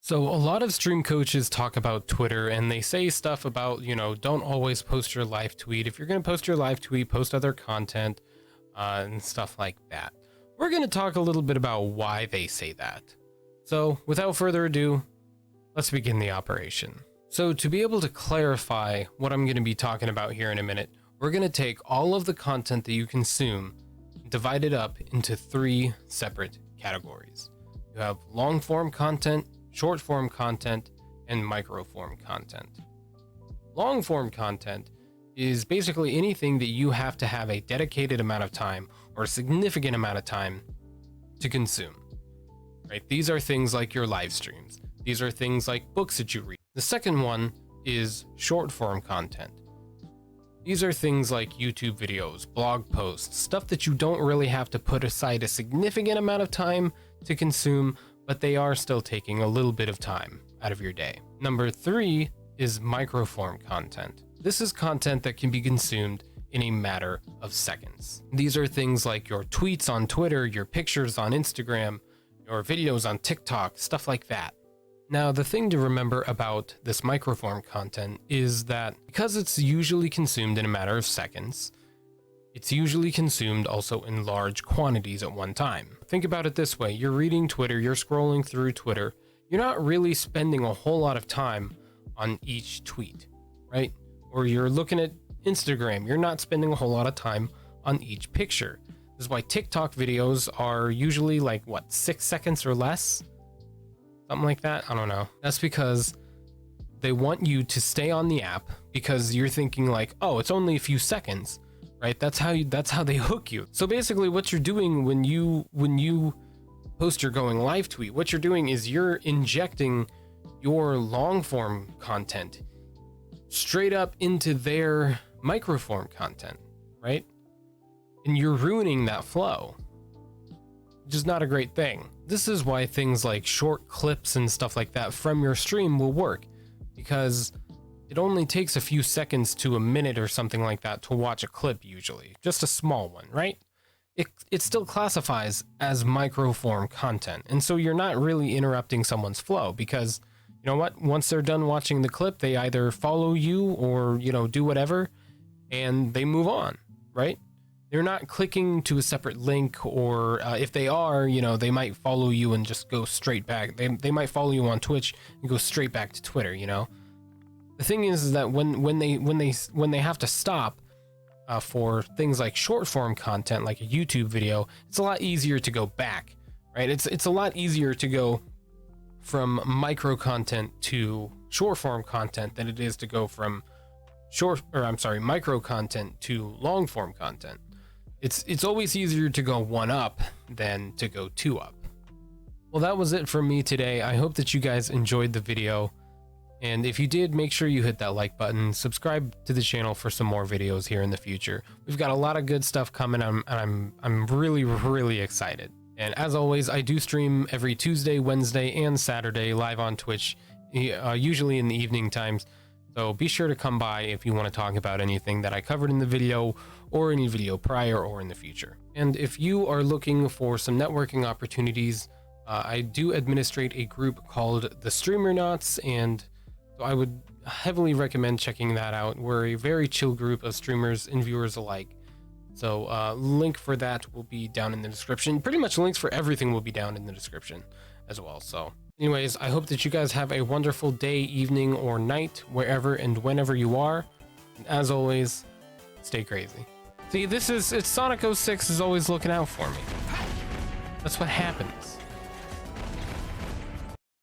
So a lot of stream coaches talk about Twitter and they say stuff about, don't always post your live tweet. If you're going to post your live tweet, post other content and stuff like that. We're going to talk a little bit about why they say that. So without further ado, let's begin the operation. So to be able to clarify what I'm going to be talking about here in a minute, we're going to take all of the content that you consume, divide it up into 3 separate categories. You have long form content, short form content, and micro form content. Long form content is basically anything that you have to have a dedicated amount of time or a significant amount of time to consume. Right? These are things like your live streams. These are things like books that you read. The second one is short form content. These are things like YouTube videos, blog posts, stuff that you don't really have to put aside a significant amount of time to consume, but they are still taking a little bit of time out of your day. Number 3 is microform content. This is content that can be consumed in a matter of seconds. These are things like your tweets on Twitter, your pictures on Instagram, your videos on TikTok, stuff like that. Now, the thing to remember about this microform content is that because it's usually consumed in a matter of seconds, it's usually consumed also in large quantities at one time. Think about it this way. You're reading Twitter, you're scrolling through Twitter. You're not really spending a whole lot of time on each tweet, right? Or you're looking at Instagram. You're not spending a whole lot of time on each picture. This is why TikTok videos are usually like, 6 seconds or less? Something like that? I don't know. That's because they want you to stay on the app because you're thinking like, oh, it's only a few seconds. Right? That's how they hook you. So basically what you're doing when you post your going live tweet, what you're doing is you're injecting your long form content straight up into their microform content, right? And you're ruining that flow, which is not a great thing. This is why things like short clips and stuff like that from your stream will work, because it only takes a few seconds to a minute or something like that to watch a clip usually. Just a small one, right? It still classifies as microform content. And so you're not really interrupting someone's flow because, you know what? Once they're done watching the clip, they either follow you or, do whatever and they move on, right? They're not clicking to a separate link or if they are, they might follow you and just go straight back. They might follow you on Twitch and go straight back to Twitter, The thing is that when they have to stop for things like short form content, like a YouTube video, it's a lot easier to go back, right? It's a lot easier to go from micro content to short form content than it is to go from micro content to long form content. It's always easier to go 1 up than to go 2 up. Well, that was it from me today. I hope that you guys enjoyed the video. And if you did, make sure you hit that like button, subscribe to the channel for some more videos here in the future. We've got a lot of good stuff coming, and I'm really, really excited. And as always, I do stream every Tuesday, Wednesday, and Saturday live on Twitch, usually in the evening times. So be sure to come by if you want to talk about anything that I covered in the video or any video prior or in the future. And if you are looking for some networking opportunities, I do administrate a group called the STREAMERNAUTS, and so I would heavily recommend checking that out. We're a very chill group of streamers and viewers alike. So link for that will be down in the description. Pretty much links for everything will be down in the description as well. So anyways, I hope that you guys have a wonderful day, evening, or night, wherever and whenever you are. And as always, stay crazy. See, it's Sonic 06 is always looking out for me. That's what happens.